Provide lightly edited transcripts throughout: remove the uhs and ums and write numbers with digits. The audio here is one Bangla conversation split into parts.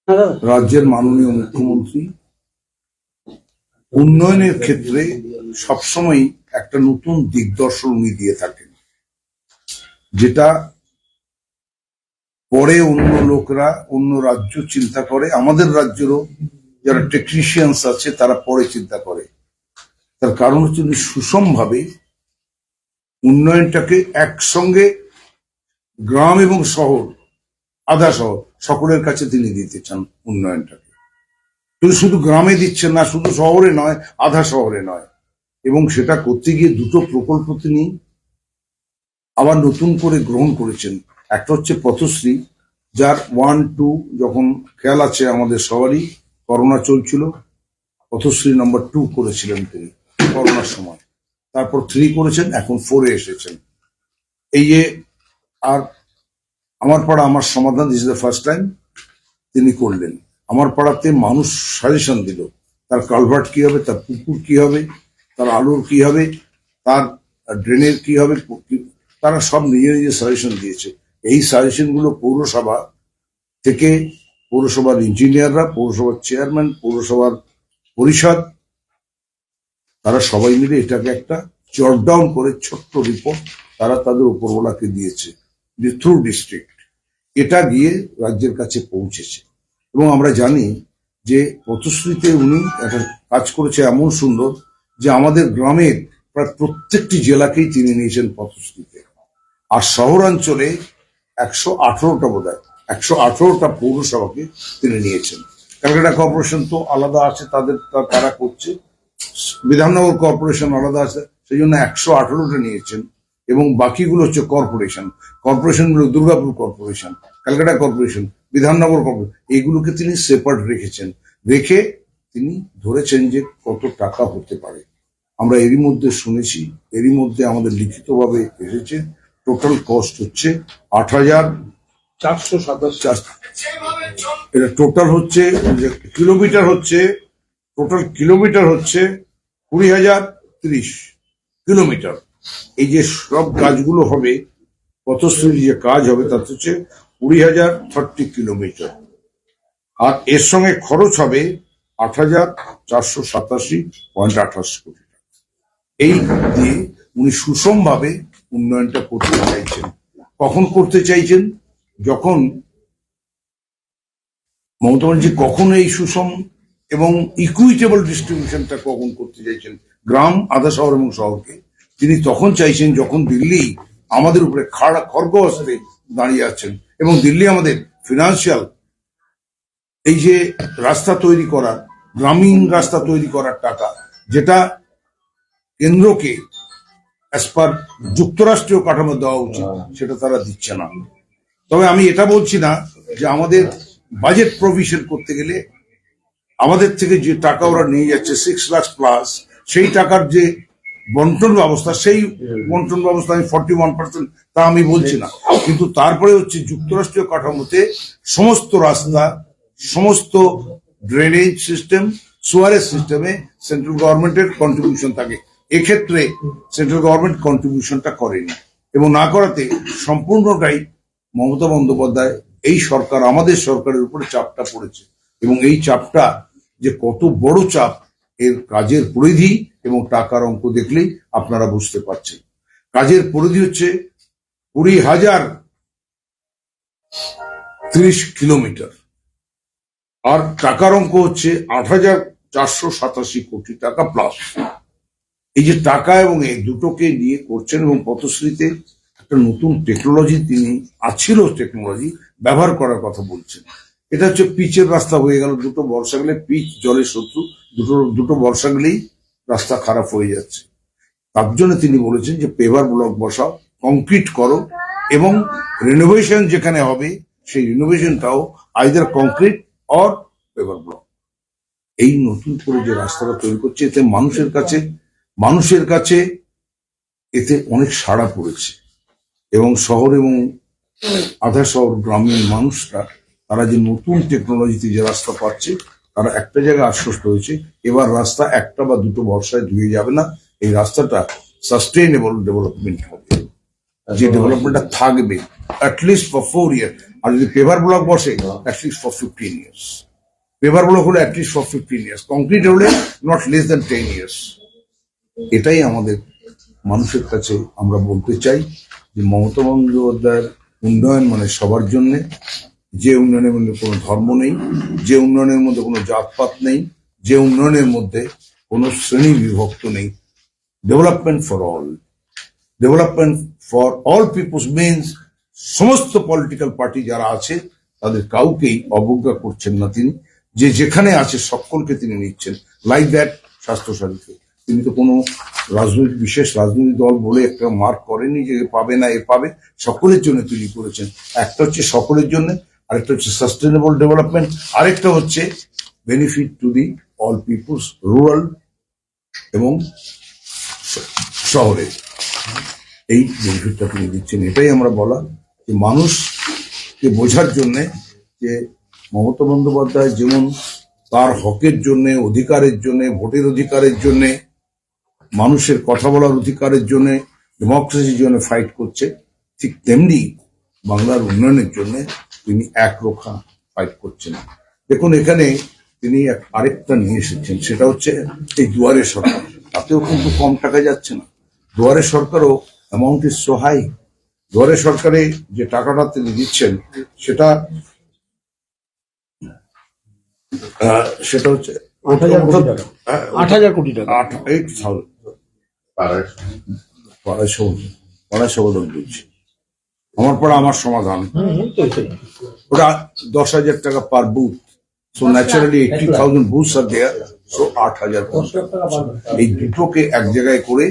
রাজ্যের মাননীয় মুখ্যমন্ত্রী উন্নয়নের ক্ষেত্রে সবসময় একটা নতুন দিগদর্শন উনি দিয়ে থাকেন, যেটা পরে অন্য লোকরা অন্য রাজ্য চিন্তা করে, আমাদের রাজ্যেরও যারা টেকনিশিয়ানস আছে তারা পরে চিন্তা করে। তার কারণ হচ্ছে উনি সুষমভাবে উন্নয়নটাকে একসঙ্গে গ্রাম এবং শহর, আধা শহর সকলের কাছে তিনি দিতে চান উন্নয়নটাকে। কিন্তু শুধু গ্রামে দিচ্ছেন না, শুধু শহরে নয়, আধা শহরে নয়। এবং সেটা করতে গিয়ে দুটো প্রকল্প তিনি আবার নতুন করে গ্রহণ করেছেন। একটা হচ্ছে পথশ্রী, যার 1, 2 যখন খেয়াল আছে আমাদের সবারই, করোনা চলছিল, পথশ্রী নম্বর 2 করেছিলেন তিনি করোনার সময়, তারপর 3 করেছেন, এখন 4-এ এসেছেন। এই যে আর আমার পাড়া আমার সমাধান, this is the first time তিনি করলেন। আমার পাড়াতে মানুষ সাজেশন দিল তার কালভার্ট কি হবে, তার পুকুর কি হবে, তার আলোর কি হবে, তার ড্রেনের কি হবে, তারা সব নিজে নিজে সাজেশন দিয়েছে। এই সাজেশন গুলো পৌরসভা থেকে, পৌরসভার ইঞ্জিনিয়াররা, পৌরসভার চেয়ারম্যান, পৌরসভার পরিষদ, তারা সবাই মিলে এটাকে একটা জট ডাউন করে ছোট্ট রিপোর্ট তারা তাদের উপরওয়ালাকে দিয়েছে থ্রু ডিস্ট্রিক্ট। এটা গিয়ে রাজ্যের কাছে পৌঁছেছে। এবং আমরা জানি যে পথশ্রীতে উনি একটা কাজ করেছে এমন সুন্দর যে আমাদের গ্রামের প্রায় প্রত্যেকটি জেলাকেই তিনি নিয়েছেন পথশ্রীতে। আর শহরাঞ্চলে 118টা বোধহয় 118টা পৌরসভাকে তিনি নিয়েছেন। ক্যালকাটা কর্পোরেশন তো আলাদা আছে, তারা করছে, বিধাননগর কর্পোরেশন আলাদা আছে, সেই জন্য 118টা নিয়েছেন। এবং বাকিগুলো হচ্ছে কর্পোরেশন গুলো, Durgapur corporation, Calcutta corporation, Bidhannagar corporation, এইগুলোকে তিনি সেপারেট রেখেছেন। রেখে তিনি ধরেছেন যে কত টাকা হতে পারে। আমরা এরই মধ্যে শুনেছি, এরই মধ্যে আমাদের লিখিতভাবে এসেছে, টোটাল কস্ট হচ্ছে 8,427। এটা টোটাল হচ্ছে কিলোমিটার, হচ্ছে টোটাল কিলোমিটার হচ্ছে 20,030 কিলোমিটার। এই যে সব কাজগুলো হবে, পথশ্রীর যে কাজ হবে, তাতে হচ্ছে 20,030 কিলোমিটার। আর এর সঙ্গে খরচ হবে 8,487.28 কোটি টাকা। এই দিয়ে উনি সুষমভাবে উন্নয়নটা করতে চাইছেন। কখন করতে চাইছেন? যখন মমতা ব্যানার্জি কখন এই সুষম এবং ইকুইটেবল ডিস্ট্রিবিউশনটা কখন করতে চাইছেন গ্রাম, আধা শহর এবং শহরকে, তিনি তখন চাইছেন যখন দিল্লি আমাদের উপরে খড়গ হস্তে দাঁড়িয়ে আছেন এবং দিল্লি আমাদের ফিনান্সিয়াল এই যে রাস্তা তৈরি করার, গ্রামীণ রাস্তা তৈরি করার টাকা, যেটা কেন্দ্রকে অ্যাজ পার যুক্তরাষ্ট্রীয় কাঠামো দেওয়া উচিত, সেটা তারা দিচ্ছে না। তবে আমি এটা বলছি না যে আমাদের বাজেট প্রভিশন করতে গেলে আমাদের থেকে যে টাকা ওরা নিয়ে যাচ্ছে 6 লাখ প্লাস, সেই টাকার যে বন্টন ব্যবস্থা, সেই বন্টন ব্যবস্থা আমি 41% তা আমি বলছি না, কিন্তু তারপরে হচ্ছে যুক্তরাষ্ট্রীয় কাঠামোতে সমস্ত রাস্তা, সমস্ত ড্রেনেজ সিস্টেম, সুয়ারেজ সিস্টেমে সেন্ট্রাল গভর্নমেন্টের কন্ট্রিবিউশন থাকে। এক্ষেত্রে সেন্ট্রাল গভর্নমেন্ট কন্ট্রিবিউশনটা করেনি এবং না করাতে সম্পূর্ণটাই মমতা বন্দ্যোপাধ্যায়, এই সরকার, আমাদের সরকারের উপরে চাপটা পড়েছে। এবং এই চাপটা যে কত বড় চাপ, এর কাজের পরিধি এবং টাকার অঙ্ক দেখলেই আপনারা বুঝতে পারছেন। কাজের পরিধি হচ্ছে 20,030 কিলোমিটার, আর টাকার অঙ্ক হচ্ছে 8,487 কোটি টাকা প্লাস। এই যে টাকা এবং এই দুটোকে নিয়ে করছেন। এবং পথশ্রীতে একটা নতুন টেকনোলজি তিনি টেকনোলজি ব্যবহার করার কথা বলছেন। এটা হচ্ছে পিচের রাস্তা হয়ে গেল, দুটো বর্ষা গেলে পিচ জলের শত্রু, দুটো বর্ষা গেলেই রাস্তা খারাপ হয়ে যাচ্ছে। তার জন্য তিনি বলেছেন যে পেভার ব্লক বসাও, কংক্রিট করো, এবং রিনোভেশন যেখানে হবে সেই রিনোভেশনটাও either concrete or paver block. এই নতুন করে যে রাস্তাটা তৈরি করছে, এতে মানুষের কাছে এতে অনেক সাড়া পড়েছে। এবং শহর এবং আধা শহর গ্রামীণ মানুষরা, তারা যে নতুন টেকনোলজিতে যে রাস্তা পাচ্ছে, তারা একটা জায়গায় আশ্বস্ত হয়েছে, এবার রাস্তা একটা বা দুটো বর্ষায় ধুয়ে যাবে না, এই রাস্তাটা সাস্টেইনেবল ডেভেলপমেন্ট হবে। যে ডেভেলপমেন্টটা থাকবে অ্যাটলিস্ট ফর 4 ইয়ার। আর যদি পেভার ব্লক বসে at least for 15 years. Paver block হলে অ্যাটলিস্ট ফর 15 ইয়ার্স, কংক্রিট হলে নট লেস দ্যান 10 ইয়ার্স। এটাই আমাদের মানুষের কাছে আমরা বলতে চাই যে মমতা বন্দ্যোপাধ্যায়ের উন্নয়ন মানে সবার জন্য, যে উন্নয়নের মধ্যে কোনো ধর্ম নেই, যে উন্নয়নের মধ্যে কোনো জাতপাত নেই, যে উন্নয়নের মধ্যে কোনো শ্রেণী বিভক্ত নেই। Development for all, development for all peoples means সমস্ত পলিটিক্যাল পার্টি যারা আছে তাদের কাউকেই অবজ্ঞা করছেন না তিনি, যে যেখানে আছে সকলকে তিনি নিচ্ছেন। লাইক দ্যাট স্বাস্থ্যসাথীকে তিনি তো কোনো বিশেষ রাজনৈতিক দল বলে একটা মার্ক করেনি যে পাবে না এ পাবে, সকলের জন্য তিনি করেছেন। একটা হচ্ছে সকলের জন্য, আরেকটা হচ্ছে সাস্টেনেবল ডেভেলপমেন্ট, আরেকটা হচ্ছে benefit to the all peoples, rural এবং শহরে। এই বেনিফিটটা তিনি দিচ্ছেন। এটাই আমরা বলা যে মানুষকে বোঝার জন্যে যে মমতা বন্দ্যোপাধ্যায় যেমন তার হকের জন্যে, অধিকারের জন্যে, ভোটের অধিকারের জন্যে, মানুষের কথা বলার অধিকারের জন্য, ডেমোক্রেসির জন্য ফাইট করছে, ঠিক তেমনি বাংলার উন্নয়নের জন্য তিনি একরোখা ফাইট করছেন। দেখুন এখানে তিনি আরেকটা নিয়ে এসেছেন, সেটা হচ্ছে এই দুয়ারে সরকার। তাতেও কিন্তু কম টাকা যাচ্ছে না। দুয়ারে সরকারও অ্যামাউন্ট ইজ সো হাই। দুয়ারে সরকারে যে টাকাটা তিনি দিচ্ছেন সেটা হচ্ছে 8,000 কোটি টাকা। 8,000 পাড়ায় বলছি। আমার পাড়া আমার সমাধান, ওটা 10,000 টাকা পার বুথ। সো ন্যাচারালি 80,000 বুথস আর দেয়ার, সো 8,000। এই দুটোকে এক জায়গায় করে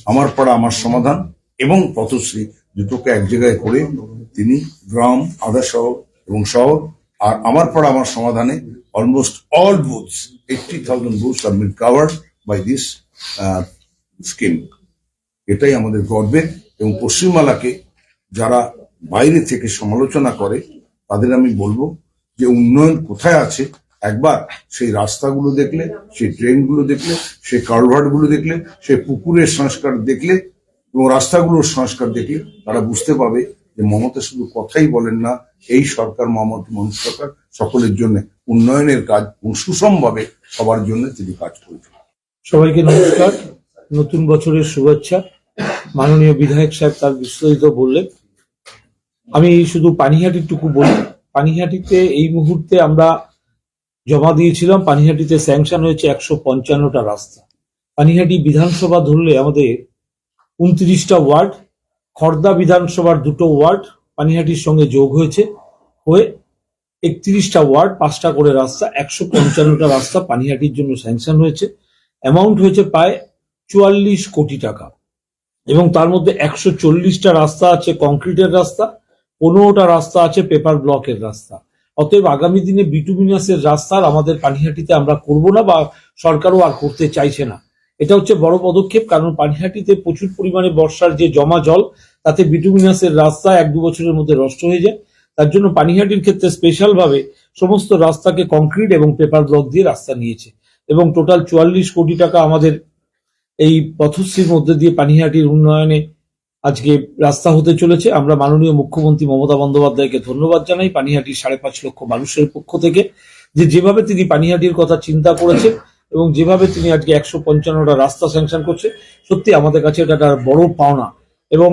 আমার পাড়া আমার সমাধান এবং পথশ্রী দুটোকে এক জায়গায় করে তিনি গ্রাম, আধা শহর এবং শহর, আর আমার পাড়া আমার সমাধানে almost all booths, 80,000 booths are been covered by this scheme. এটাই আমাদের গর্বের। এবং পশ্চিমবাংলাকে যারা বাইরে থেকে সমালোচনা করে তাদের আমি বলবো যে উন্নয়ন কোথায় আছে, একবার সেই রাস্তাগুলো দেখলে, সেই ট্রেনগুলো দেখলে, সেই কালভার্ট গুলো দেখলে, সেই পুকুরের সংস্কার দেখলে এবং রাস্তাগুলোর সংস্কার দেখলে তারা বুঝতে পাবে যে মমতা শুধু কথাই বলেন না, এই সরকার মানুষ সরকার, সকলের জন্য উন্নয়নের কাজ এবং সুষমভাবে সবার জন্য তিনি কাজ করেছেন। সবাইকে নমস্কার, নতুন বছরের শুভেচ্ছা। মাননীয় বিধায়ক সাহেব তার বিস্তারিত বললেন। আমি শুধু পানিহাটিটুকু বলি। পানিহাটিতে এই মুহূর্তে আমরা জমা দিয়েছিলাম, পানিহাটিতে স্যাংশন হয়েছে 155টা রাস্তা। পানিহাটি বিধানসভা ধরলে আমাদের 29টা ওয়ার্ড, খড়দা বিধানসভার 2টো ওয়ার্ড পানিহাটির সঙ্গে যোগ হয়েছে, হয়ে 31টা ওয়ার্ড, 5টা করে রাস্তা, 155টা রাস্তা পানিহাটির জন্য স্যাংশন হয়েছে। অ্যামাউন্ট হয়েছে প্রায় 44 কোটি টাকা, এবং তার মধ্যে 140টা রাস্তা আছে কংক্রিটের রাস্তা, 15টা রাস্তা আছে পেপার ব্লকের রাস্তা। অতএব আগামী দিনে বিটুমিনাসের রাস্তার আমাদের পানিহাটিতে আমরা করব না, বা সরকারও আর করতে চাইছে না। এটা হচ্ছে বড় পদক্ষেপ, কারণ পানিহাটিতে প্রচুর পরিমাণে বর্ষার যে জমা জল, তাতে বিটুমিনাসের রাস্তা 1-2 বছরের মধ্যে নষ্ট হয়ে যায়। তার জন্য পানিহাটির ক্ষেত্রে স্পেশাল ভাবে সমস্ত রাস্তাকে কংক্রিট এবং পেপার ব্লক দিয়ে রাস্তা নিয়েছে, এবং টোটাল 44 কোটি টাকা আমাদের এই পথশ্রীর মধ্যে দিয়ে পানিহাটির উন্নয়নে আজকে রাস্তা হতে চলেছে। আমরা মাননীয় মুখ্যমন্ত্রী মমতা বন্দ্যোপাধ্যায়কে ধন্যবাদ জানাই পানিহাটির 5.5 লক্ষ মানুষের পক্ষ থেকে, যে যেভাবে তিনি পানিহাটির কথা চিন্তা করেছেন এবং যেভাবে তিনি আজকে 155টা রাস্তা স্যাংশন করছে, সত্যি আমাদের কাছে এটা একটা বড় পাওনা। এবং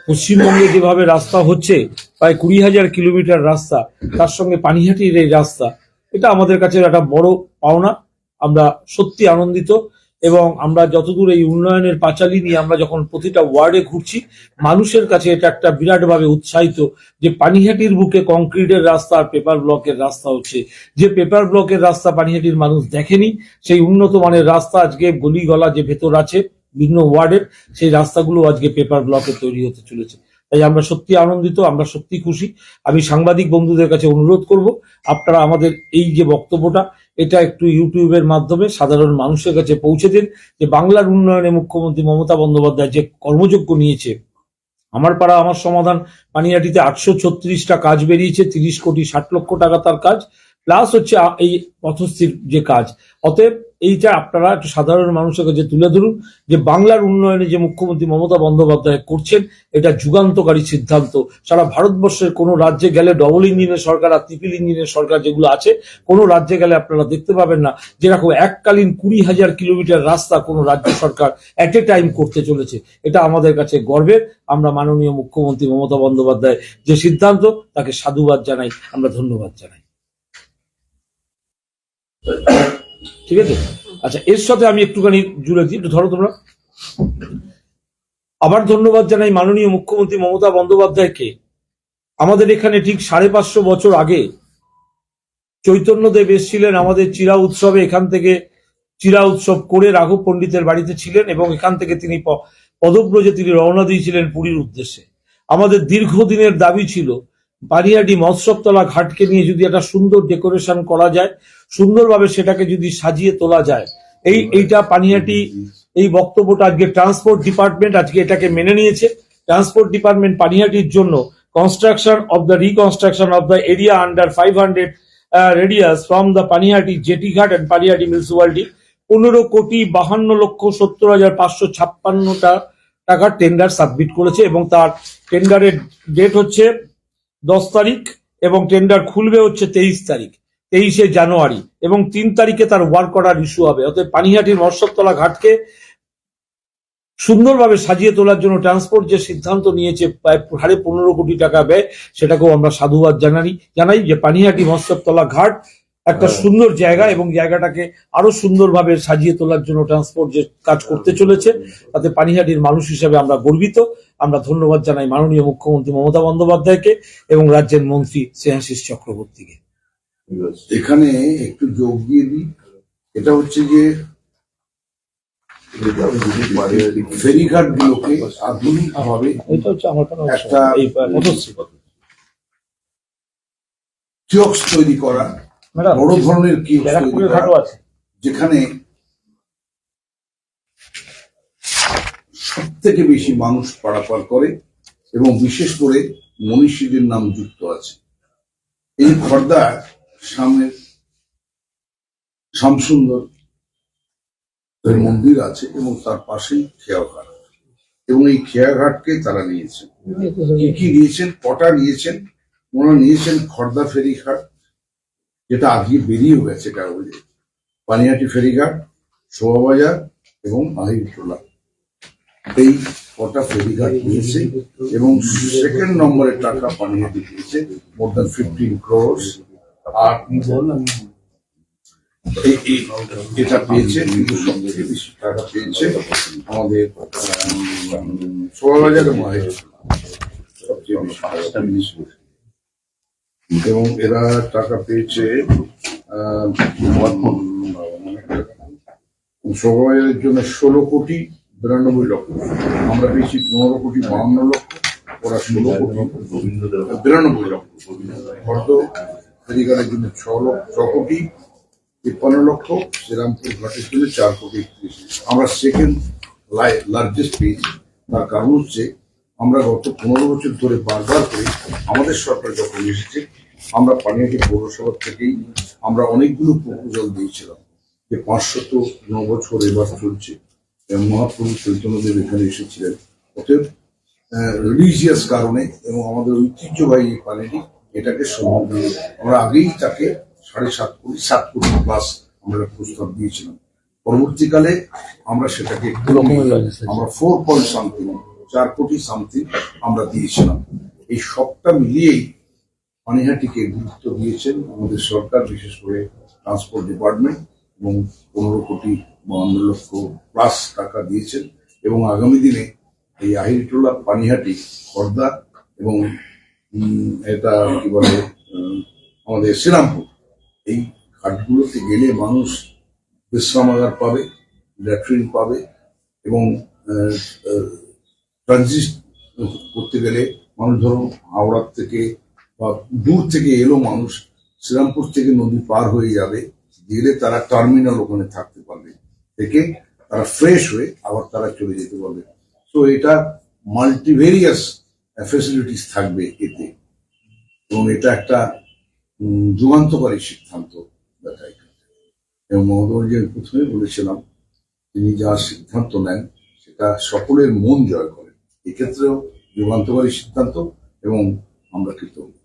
পশ্চিমবঙ্গে যেভাবে রাস্তা হচ্ছে, প্রায় 20,000 কিলোমিটার রাস্তা, তার সঙ্গে পানিহাটির এই রাস্তা, এটা আমাদের কাছে একটা বড় পাওনা। আমরা সত্যি আনন্দিত, এবং আমরা যতদূর এই উন্নয়নের পাঁচালী নিয়ে আমরা যখন প্রতিটা ওয়ার্ডে ঘুরছি, মানুষের কাছে এটা একটা বিরাটভাবে উৎসাহিত যে পানিহাটির বুকে কংক্রিটের রাস্তা আর পেপার ব্লকের রাস্তা হচ্ছে। যে পেপার ব্লকের রাস্তা পানিহাটির মানুষ দেখেনি, সেই উন্নত মানের রাস্তা আজকে গলি গলা যে ভেতর আছে বিভিন্ন ওয়ার্ডের, সেই রাস্তাগুলো আজকে পেপার ব্লকে তৈরি হতে চলেছে। তাই আমরা সত্যি আনন্দিত, আমরা সত্যি খুশি। আমি সাংবাদিক বন্ধুদের কাছে অনুরোধ করব, আপনারা আমাদের এই যে বক্তব্যটা, এটা একটু ইউটিউবের মাধ্যমে সাধারণ মানুষের কাছে পৌঁছে দিন, যে বাংলার উন্নয়নে মুখ্যমন্ত্রী মমতা বন্দ্যোপাধ্যায় যে কর্মযজ্ঞ নিয়েছে। আমার পাড়া আমার সমাধান পানিহাটিতে 836টা কাজ বেরিয়েছে, 30 কোটি 60 লক্ষ টাকা তার কাজ, প্লাস হচ্ছে এই পথশ্রীর যে কাজ। অতএব এইটা আপনারা একটু সাধারণ মানুষের কাছে তুলে ধরুন যে বাংলার উন্নয়নে যে মুখ্যমন্ত্রী মমতা বন্দ্যোপাধ্যায় করছেন এটা যুগান্তকারী সিদ্ধান্ত। সারা ভারতবর্ষের কোনো রাজ্যে গেলে ডবল ইঞ্জিনের সরকার আর ট্রিপল ইঞ্জিনের সরকার যেগুলো আছে, কোনো রাজ্যে গেলে আপনারা দেখতে পাবেন না যেরকম এককালীন 20,000 কিলোমিটার রাস্তা কোনো রাজ্য সরকার এট এ টাইম করতে চলেছে। এটা আমাদের কাছে গর্বের। আমরা মাননীয় মুখ্যমন্ত্রী মমতা বন্দ্যোপাধ্যায় যে সিদ্ধান্ত তাকে সাধুবাদ জানাই, আমরা ধন্যবাদ জানাই। ঠিক আছে, আচ্ছা, এর সাথে আমি একটুখানি জুড়ে দিই, একটু ধরো তোমরা। আবার ধন্যবাদ জানাই মাননীয় মুখ্যমন্ত্রী মমতা বন্দ্যোপাধ্যায়কে। আমাদের এখানে ঠিক 550 বছর আগে চৈতন্যদেব এসেছিলেন আমাদের চিরা উৎসবে, এখান থেকে চিরা উৎসব করে রাঘব পণ্ডিতের বাড়িতে ছিলেন এবং এখান থেকে তিনি পদব্রজে তিনি রওনা দিয়েছিলেন পুরীর উদ্দেশ্যে। আমাদের দীর্ঘদিনের দাবি ছিল পানিহাটি মৎস্যতলা ঘাটকে নিয়ে যদি একটা সুন্দর ডেকোরেশন করা যায়, সুন্দরভাবে সেটাকে যদি সাজিয়ে তোলা যায়। এইটা পানিহাটি, এই বক্তব্যটা আজকে ট্রান্সপোর্ট ডিপার্টমেন্ট আজকে এটাকে মেনে নিয়েছে। ট্রান্সপোর্ট ডিপার্টমেন্ট পানিহাটির জন্য construction of the reconstruction of the area under 500 radius from the Panihati jetty ঘাট and পানিহাটি মিউনিসিপালিটি 15,52,70,556 টাকার টেন্ডার সাবমিট করেছে এবং তার টেন্ডারের ডেট হচ্ছে 10 তারিখ এবং টেন্ডার খুলবে হচ্ছে 23 তারিখ, 23শে জানুয়ারি, এবং 3 তারিখে তার ওয়ার্ক অর্ডার ইস্যু হবে। অতএব পানিহাটির মৎস্যতলা ঘাটকে সুন্দরভাবে সাজিয়ে তোলার জন্য ট্রান্সপোর্ট যে সিদ্ধান্ত নিয়েছে প্রায় 15.5 কোটি টাকা ব্যয়, সেটাকেও আমরা সাধুবাদ জানাই যে পানিহাটি মৎস্যতলা ঘাট একটা সুন্দর জায়গা এবং জায়গাটাকে আরো সুন্দরভাবে সাজিয়ে তোলার জন্য ট্রান্সপোর্ট যে কাজ করতে চলেছে তাতে পানিহাটির মানুষ হিসেবে আমরা গর্বিত। আমরা ধন্যবাদ জানাই মাননীয় মুখ্যমন্ত্রী মমতা বন্দ্যোপাধ্যায়কে এবং রাজ্যের মন্ত্রী স্নেহাশিস চক্রবর্তীকে। এখানে একটু যোগ দিয়ে দিই, এটা হচ্ছে যে ফেরিঘাট গুলোকে আধুনিক ভাবে একটা কিয়স্ক তৈরি করা, বড় ধরনের কিয়স্ক তৈরি করা, যেখানে সব থেকে বেশি মানুষ পারাপার করে এবং বিশেষ করে মনীষীদের নাম যুক্ত আছে। এই খর্দার সামনে শ্যামসুন্দর মন্দির আছে এবং তার পাশেই খেয়াঘাট, এবং এই খেয়াঘাটকে তারা নিয়েছেন। কি কি নিয়েছেন, কটা নিয়েছেন? ওনারা নিয়েছেন খর্দা ফেরিঘাট, যেটা আজকে বেরিয়ে গেছে কাগজে, পানিহাটি ফেরিঘাট, শোভাবাজার এবং আহিরটোলা, এই কটা ফেরিঘাট নিয়েছে এবং সেকেন্ড নম্বরের টাকা পানিহাটি দিয়েছে, মোর দ্যান 15 crores। আর এটা পেয়েছে, কিন্তু সব থেকে বেশি টাকা পেয়েছে আমাদের শোভাবাজার এবং আহিরটোলা, সবচেয়ে বেশি। এবং এরা টাকা পেয়েছে শোভাবাজারের জন্য 16,92,00,000। আমরা পেয়েছি 15,52,00,000, ওরা 16,92,00,000। খর্দ ফেরিঘাটের জন্য 6,53,53,00,000, শ্রীরামপুর ঘাটের জন্য 4,31,00,000। আমরা সেকেন্ড লার্জেস্ট পেয়েছি। তার কারণ হচ্ছে আমরা গত 15 বছর ধরে বারবার করে আমাদের সরকার যখন এসেছে, আমরা পানিহাটি পৌরসভা থেকেই আমরা অনেকগুলো প্রপোজাল দিয়েছিলাম যে 509 বছর এবার চলছে, মহাপ্রভু চৈতন্যদেব এখানে এসেছিলেন। অতএব রিলিজিয়াস কারণে এবং আমাদের ঐতিহ্যবাহী পানিহাটি এটাকে আমরা আগেই তাকে 7.5 কোটি প্লাস আমরা প্রস্তাব দিয়েছিলাম। পরবর্তীকালে আমরা সেটাকে আমরা 4 পয়েন্ট সামথিং, 4 কোটি সামথিং আমরা দিয়েছিলাম। এই সবটা মিলিয়েই পানিহাটিকে গুরুত্ব দিয়েছেন আমাদের সরকার, বিশেষ করে ট্রান্সপোর্ট ডিপার্টমেন্ট, এবং 15,52,00,000 প্লাস টাকা দিয়েছেন। এবং আগামী দিনে এই আহিরটোলা, পানিহাটি, খর্দা এবং এটা কি বলে আমাদের শ্রীরামপুর, এই ঘাটগুলোতে গেলে মানুষ বিশ্রামাগার পাবে, ল্যাট্রিন পাবে, এবং ট্রানজিট করতে গেলে মানুষ ধরুন হাওড়ার থেকে বা দূর থেকে এলো মানুষ, শ্রীরামপুর থেকে নদী পার হয়ে যাবে, গেলে তারা টার্মিনাল ওখানে থাকতে পারবে, থেকে তারা ফ্রেশ হয়ে আবার তারা চলে যেতে পারবে। তো এটা মাল্টিভেরিয়াস ফেসিলিটিস থাকবে এতে, এবং এটা একটা যুগান্তকারী সিদ্ধান্ত দেখায়। এবং মহোদয় যে প্রথমে বলেছিলাম তিনি যা সিদ্ধান্ত নেন সেটা সকলের মন জয় করেন। এক্ষেত্রেও যুগান্তকারী সিদ্ধান্ত এবং আমরা কৃতজ্ঞ।